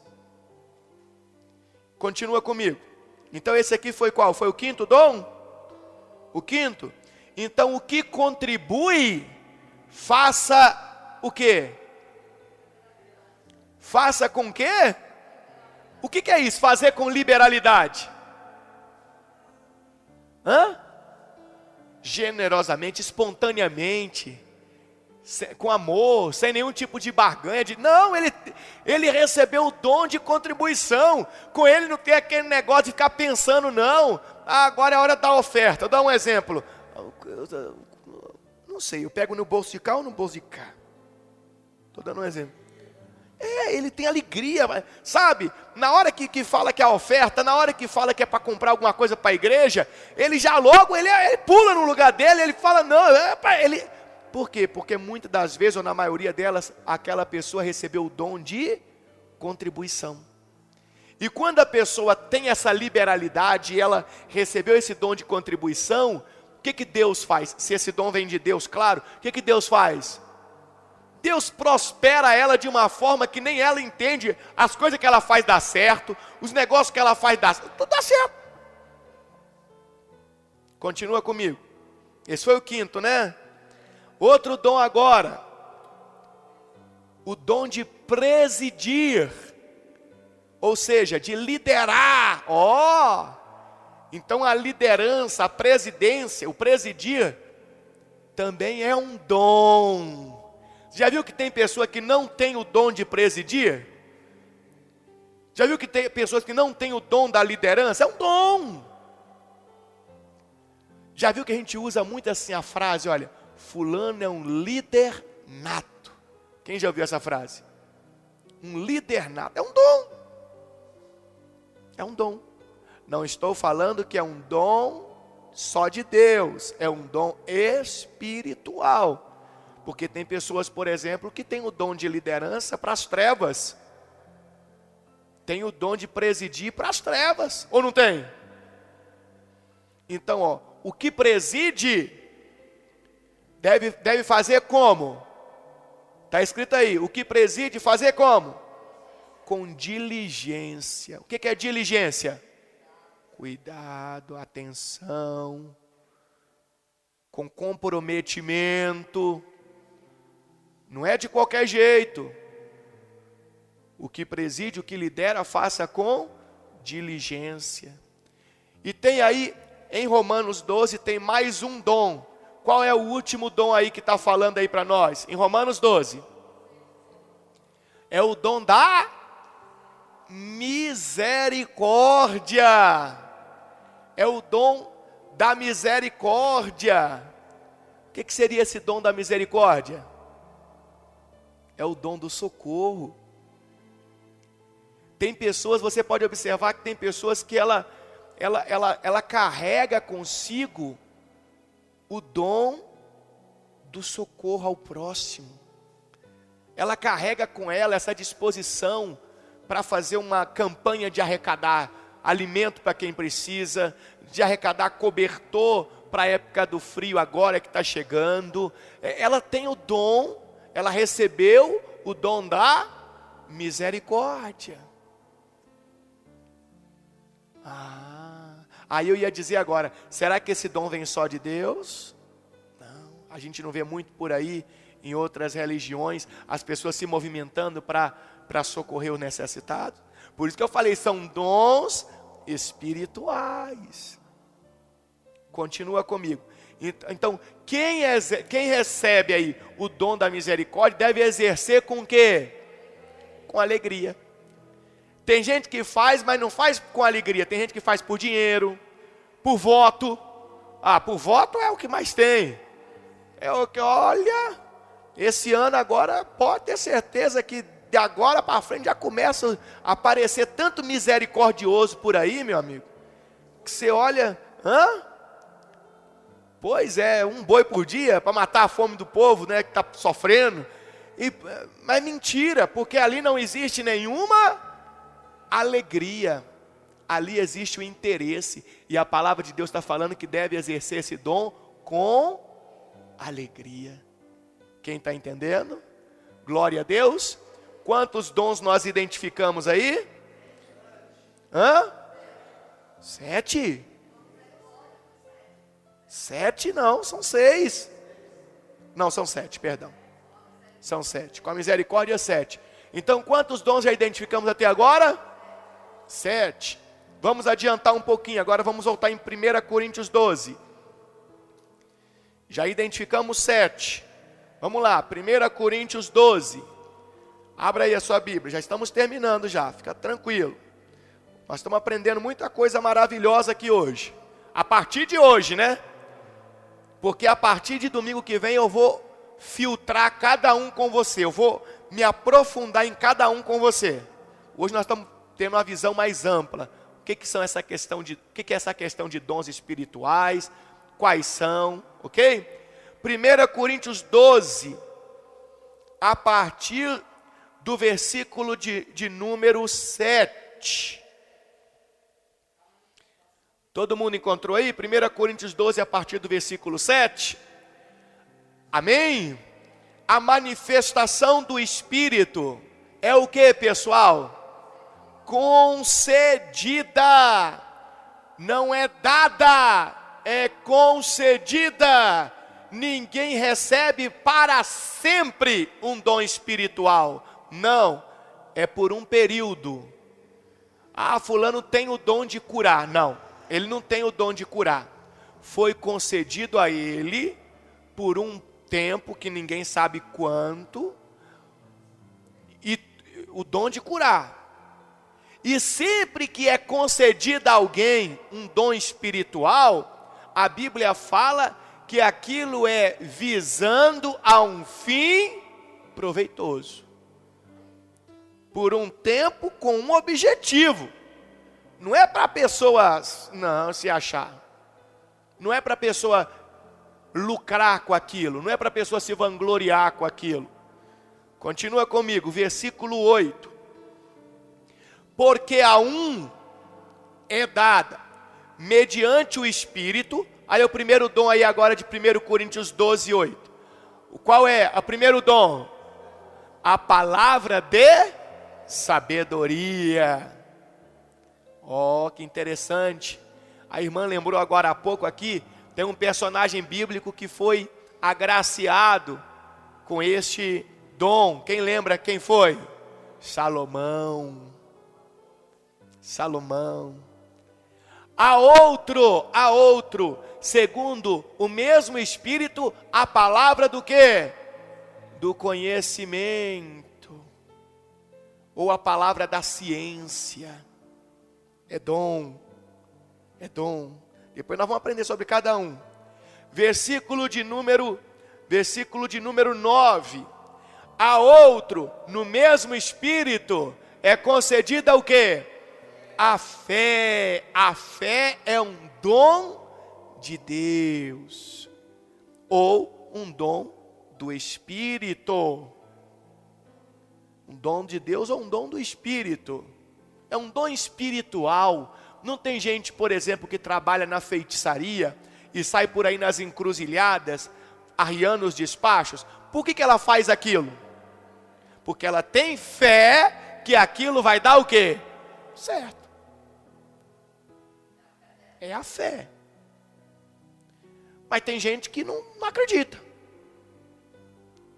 Continua comigo. Então esse aqui foi qual? Foi o quinto dom? O quinto? Então o que contribui, faça o quê? Faça com quê? O que é isso? Fazer com liberalidade? Generosamente, espontaneamente, com amor, sem nenhum tipo de barganha. Não, ele recebeu o dom de contribuição. Com ele não tem aquele negócio de ficar pensando, não. Agora é a hora da oferta. Eu dou um exemplo. Não sei, eu pego no bolso de cá ou no bolso de cá? Estou dando um exemplo. Ele tem alegria, sabe? Na hora que fala que é a oferta, na hora que fala que é para comprar alguma coisa para a igreja, ele já logo, ele pula no lugar dele, ele fala, não, ele... Por quê? Porque muitas das vezes, ou na maioria delas, aquela pessoa recebeu o dom de contribuição. E quando a pessoa tem essa liberalidade, ela recebeu esse dom de contribuição, o que Deus faz? Se esse dom vem de Deus, claro, o que Deus faz? Deus prospera ela de uma forma que nem ela entende. As coisas que ela faz dá certo, os negócios que ela faz tudo dá certo. Continua comigo. Esse foi o quinto, né? Outro dom agora. o dom de presidir, ou seja, de liderar. Então a liderança, a presidência, o presidir, também é um dom. Já viu que tem pessoa que não tem o dom de presidir? Já viu que tem pessoas que não têm o dom da liderança? É um dom. Já viu que a gente usa muito assim a frase, olha, fulano é um líder nato. Quem já ouviu essa frase? Um líder nato. É um dom. É um dom. Não estou falando que é um dom só de Deus. É um dom espiritual. Porque tem pessoas, por exemplo, que têm o dom de liderança para as trevas. Tem o dom de presidir para as trevas. Ou não tem? Então, o que preside deve fazer como? Está escrito aí, o que preside fazer como? Com diligência. O que é diligência? Cuidado, atenção, com comprometimento. Não é de qualquer jeito. O que preside, o que lidera, faça com diligência. E tem aí, em Romanos 12, tem mais um dom. Qual é o último dom aí que está falando aí para nós? Em Romanos 12. É o dom da misericórdia. É o dom da misericórdia. O que seria esse dom da misericórdia? É o dom do socorro. Tem pessoas, você pode observar que tem pessoas que ela carrega consigo o dom do socorro ao próximo. Ela carrega com ela essa disposição para fazer uma campanha de arrecadar alimento para quem precisa, de arrecadar cobertor para a época do frio agora que está chegando. Ela tem o dom, ela recebeu o dom da misericórdia. Aí eu ia dizer agora, será que esse dom vem só de Deus? Não, a gente não vê muito por aí em outras religiões, as pessoas se movimentando para socorrer o necessitado. Por isso que eu falei, são dons espirituais. Continua comigo. Então, quem recebe aí o dom da misericórdia, deve exercer com o quê? Com alegria. Tem gente que faz, mas não faz com alegria. Tem gente que faz por dinheiro, por voto. Por voto é o que mais tem. É o que, olha, esse ano agora, pode ter certeza que de agora para frente já começa a aparecer tanto misericordioso por aí, meu amigo, que você olha, Pois é, um boi por dia para matar a fome do povo, né, que está sofrendo. Mas mentira, porque ali não existe nenhuma alegria, ali existe o interesse, e a palavra de Deus está falando que deve exercer esse dom com alegria. Quem está entendendo? Glória a Deus. Quantos dons nós identificamos aí? 7? 7 não, são 6. Não, são 7, perdão. São 7, com a misericórdia 7. Então quantos dons já identificamos até agora? 7. Vamos adiantar um pouquinho, agora vamos voltar em 1 Coríntios 12. Já identificamos 7. Vamos lá, 1 Coríntios 12. Abra aí a sua Bíblia, já estamos terminando já, fica tranquilo. Nós estamos aprendendo muita coisa maravilhosa aqui hoje. A partir de hoje, né? Porque a partir de domingo que vem eu vou filtrar cada um com você. Eu vou me aprofundar em cada um com você. Hoje nós estamos tendo uma visão mais ampla. O que é essa questão de dons espirituais? Quais são? Ok? 1 Coríntios 12, a partir do versículo de número 7. Todo mundo encontrou aí? 1 Coríntios 12, a partir do versículo 7. Amém? A manifestação do Espírito é o que, pessoal? Concedida. Não é dada, é concedida. ninguém recebe para sempre um dom espiritual. Não, é por um período. Ah, fulano tem o dom de curar. Não, ele não tem o dom de curar. Foi concedido a ele por um tempo que ninguém sabe quanto, e o dom de curar. E sempre que é concedido a alguém um dom espiritual, a Bíblia fala que aquilo é visando a um fim proveitoso. Por um tempo com um objetivo. Não é para a pessoa não se achar. Não é para a pessoa lucrar com aquilo. Não é para a pessoa se vangloriar com aquilo. Continua comigo, versículo 8. Porque a um é dada, mediante o Espírito. Aí o primeiro dom aí agora de 1 Coríntios 12, 8. Qual é o primeiro dom? A palavra de sabedoria. Oh, que interessante. A irmã lembrou agora há pouco aqui, tem um personagem bíblico que foi agraciado com este dom. Quem lembra quem foi? Salomão. Há outro, segundo o mesmo Espírito, a palavra do quê? Do conhecimento, ou a palavra da ciência. É dom. Depois nós vamos aprender sobre cada um. Versículo de número 9. A outro, no mesmo Espírito, é concedida o quê? A fé. A fé é um dom de Deus, ou um dom do Espírito. Um dom de Deus ou um dom do Espírito. É um dom espiritual. Não tem gente, por exemplo, que trabalha na feitiçaria e sai por aí nas encruzilhadas, arriando os despachos. Por que ela faz aquilo? Porque ela tem fé que aquilo vai dar o quê? Certo. É a fé. Mas tem gente que não acredita.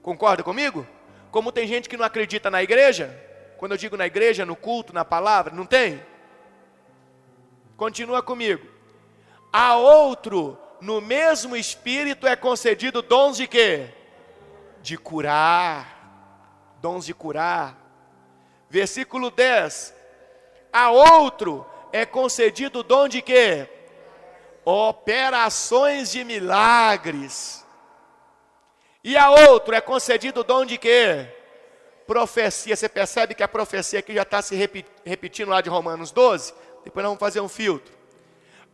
Concorda comigo? Como tem gente que não acredita na igreja. Quando eu digo na igreja, no culto, na palavra, não tem? Continua comigo. A outro, no mesmo Espírito, é concedido dons de quê? De curar. Dons de curar. Versículo 10. A outro é concedido o dom de quê? Operações de milagres. E a outro é concedido o dom de quê? Profecia. Você percebe que a profecia aqui já está se repetindo lá de Romanos 12? Depois nós vamos fazer um filtro.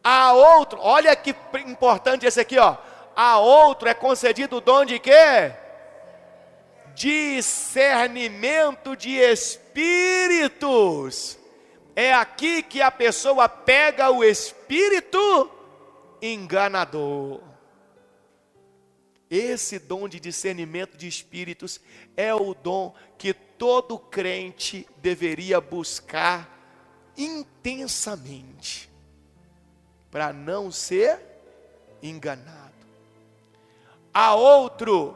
A outro, olha que importante esse aqui, ó. A outro é concedido o dom de quê? Discernimento de espíritos. É aqui que a pessoa pega o espírito enganador. Esse dom de discernimento de espíritos é o dom que todo crente deveria buscar intensamente, para não ser enganado. A outro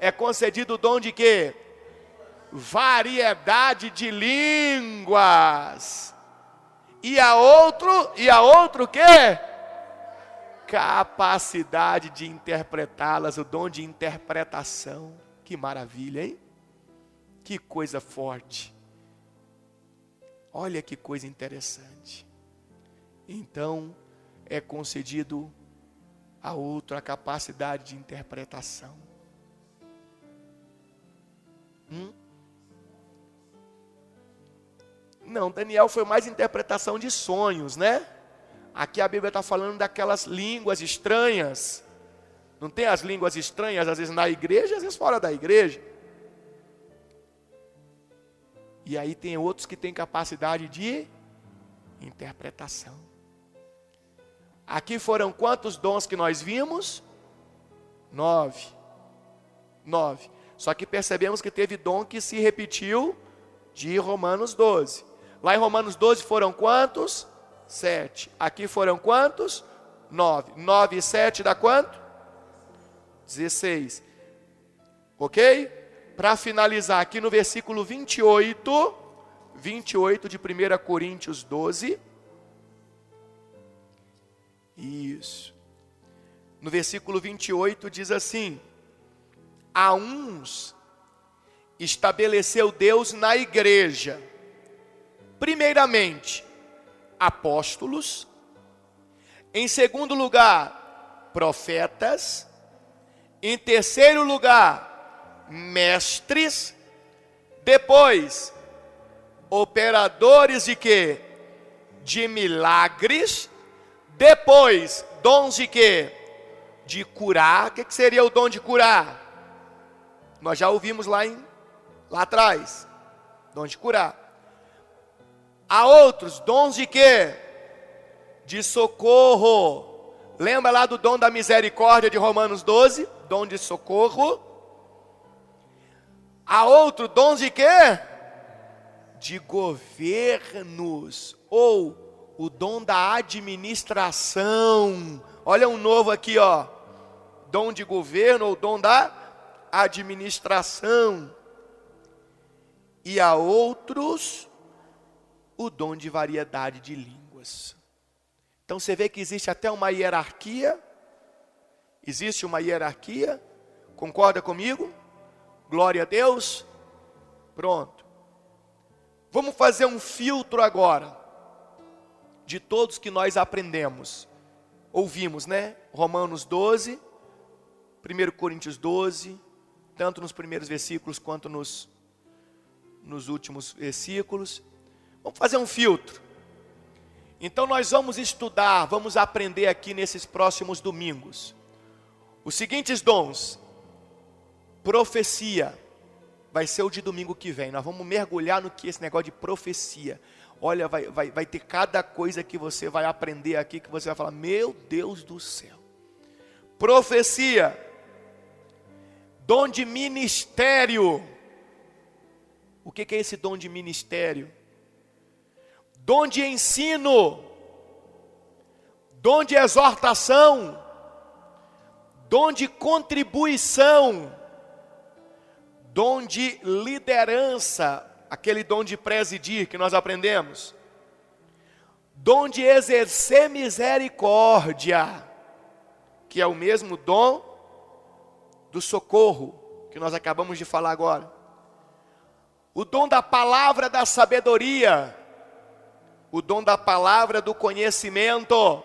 é concedido o dom de quê? Variedade de línguas. E a outro quê? Capacidade de interpretá-las, o dom de interpretação. Que maravilha, hein? Que coisa forte. Olha que coisa interessante. Então, é concedido a outro a capacidade de interpretação. Não, Daniel foi mais interpretação de sonhos, né? Aqui a Bíblia está falando daquelas línguas estranhas. Não tem as línguas estranhas, às vezes na igreja, às vezes fora da igreja. E aí tem outros que têm capacidade de interpretação. Aqui foram quantos dons que nós vimos? 9. Só que percebemos que teve dom que se repetiu de Romanos 12. Lá em Romanos 12 foram quantos? 7. Aqui foram quantos? 9. 9 e 7 dá quanto? 16. Ok? Para finalizar aqui no versículo 28 de 1 Coríntios 12. Isso. No versículo 28 diz assim: a uns estabeleceu Deus na igreja, primeiramente, apóstolos, em segundo lugar, profetas, em terceiro lugar, mestres, depois, operadores de quê? De milagres, depois, dons de quê? De curar. O que seria o dom de curar? Nós já ouvimos lá atrás, dom de curar. Há outros, dons de quê? De socorro. Lembra lá do dom da misericórdia de Romanos 12? Dom de socorro. Há outro, dons de quê? De governos, ou o dom da administração. Olha um novo aqui, ó. Dom de governo ou dom da administração. E há outros, o dom de variedade de línguas. Então você vê que existe até uma hierarquia. Existe uma hierarquia. Concorda comigo? Glória a Deus. Pronto. Vamos fazer um filtro agora de todos que nós aprendemos. Ouvimos, né? Romanos 12, 1 Coríntios 12, tanto nos primeiros versículos quanto nos últimos versículos. Vamos fazer um filtro. Então nós vamos estudar, vamos aprender aqui nesses próximos domingos os seguintes dons. Profecia vai ser o de domingo que vem. Nós vamos mergulhar no que esse negócio de profecia. Olha, vai ter cada coisa que você vai aprender aqui, que você vai falar, meu Deus do céu. Profecia. Dom de ministério. O que é esse dom de ministério? Dom de ensino. Dom de exortação. Dom de contribuição. Dom de liderança, aquele dom de presidir que nós aprendemos. Dom de exercer misericórdia, que é o mesmo dom do socorro, que nós acabamos de falar agora. O dom da palavra da sabedoria, o dom da palavra do conhecimento,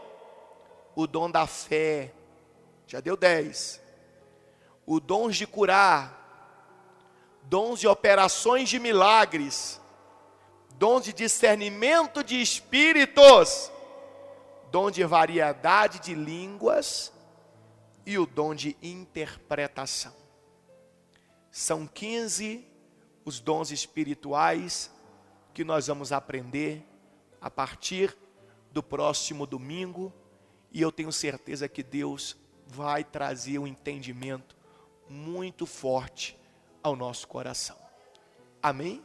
o dom da fé, já deu 10. O dom de curar, dons de operações de milagres, dons de discernimento de espíritos, dom de variedade de línguas e o dom de interpretação. São 15 os dons espirituais que nós vamos aprender a partir do próximo domingo, e eu tenho certeza que Deus vai trazer um entendimento muito forte ao nosso coração. Amém?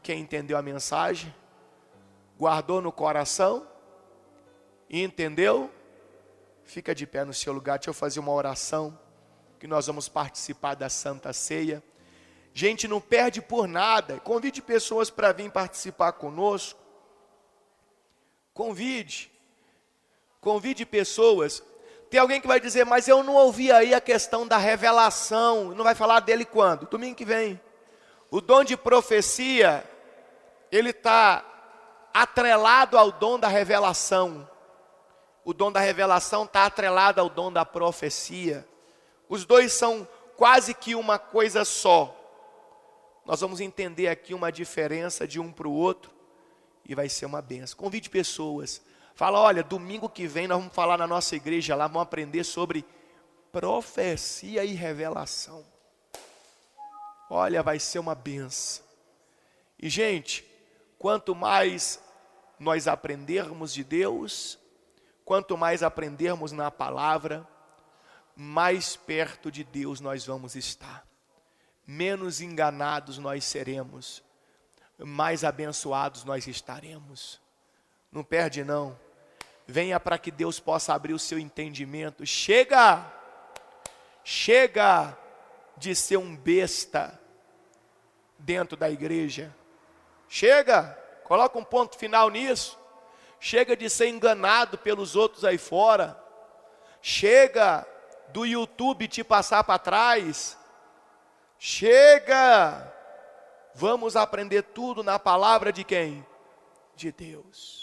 Quem entendeu a mensagem, guardou no coração e entendeu, fica de pé no seu lugar. Deixa eu fazer uma oração, que nós vamos participar da Santa Ceia. Gente, não perde por nada. Convide pessoas para vir participar conosco. Convide pessoas. Tem alguém que vai dizer, mas eu não ouvi aí a questão da revelação. Não vai falar dele quando? Domingo que vem. O dom de profecia, ele está atrelado ao dom da revelação. O dom da revelação está atrelado ao dom da profecia. Os dois são quase que uma coisa só. Nós vamos entender aqui uma diferença de um para o outro e vai ser uma benção. Convide pessoas. Fala, olha, domingo que vem nós vamos falar na nossa igreja lá, vamos aprender sobre profecia e revelação. Olha, vai ser uma benção. E gente, quanto mais nós aprendermos de Deus, quanto mais aprendermos na palavra, mais perto de Deus nós vamos estar. Menos enganados nós seremos, mais abençoados nós estaremos. Não perde não. Venha para que Deus possa abrir o seu entendimento. Chega Chega de ser um besta dentro da igreja. Chega, coloca um ponto final nisso. Chega de ser enganado pelos outros aí fora. Chega do YouTube te passar para trás. Chega. Vamos aprender tudo na palavra de quem? De Deus.